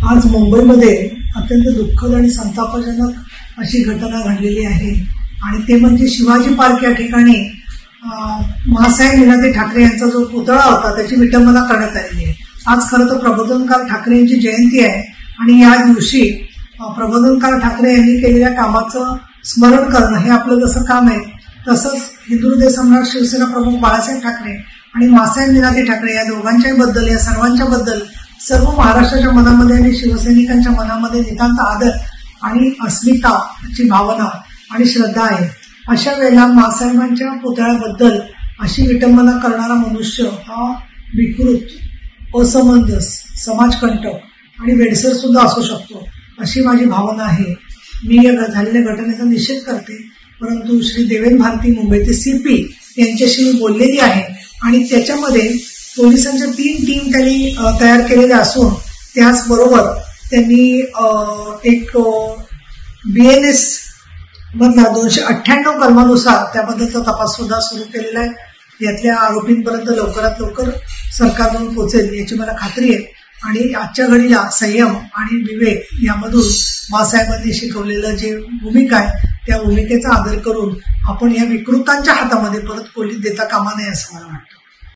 आज मुंबईमध्ये अत्यंत दुःखद आणि संतापजनक अशी घटना घडलेली आहे आणि ते म्हणजे शिवाजी पार्क या ठिकाणी महासाहेब मीनाताई ठाकरे यांचा जो पुतळा होता त्याची विटंबना करण्यात आलेली आहे। आज खरं तर प्रबोधनकार ठाकरे यांची जयंती आहे आणि या दिवशी प्रबोधनकार ठाकरे यांनी केलेल्या कामाचं स्मरण करणं हे आपलं जसं काम आहे, तसंच हिंदू हृदय सम्राट शिवसेना प्रमुख बाळासाहेब ठाकरे आणि मासाहेब मीनाताई ठाकरे या दोघांच्याही बद्दल, या सर्वांच्या बद्दल सर्व महाराष्ट्राच्या मनामध्ये आणि शिवसैनिकांच्या मनामध्ये नितांत आदर आणि अस्मिताची भावना आणि श्रद्धा आहे। अशा वेळेला मासाहेबांच्या पुतळ्याबद्दल अशी विटंबना करणारा मनुष्य हा विकृत, असमंजस, समाजकंटक आणि वेडसर सुद्धा असू शकतो अशी माझी भावना आहे। मी या झालेल्या घटनेचा निषेध करते, परंतु श्री देवेंद्र भारती मुंबईचे CP यांच्याशी मी बोललेली आहे आणि त्याच्यामध्ये पोलिसांच्या 3 टीम त्यांनी तयार केलेल्या असून त्याचबरोबर त्यांनी एक BNS मधला 298 कलमानुसार त्याबद्दलचा तपास सुद्धा सुरू केलेला आहे। यातल्या आरोपींपर्यंत लवकरात लवकर सरकार जाऊन पोहोचेल याची मला खात्री आहे आणि आजच्या घडीला संयम आणि विवेक यामधून मासाहेबांनी शिकवलेलं जे भूमिका आहे त्या भूमिकेचा आदर करून आपण या विकृतांच्या हातामध्ये परत कोली देता कामा नये असं मला वाटतं।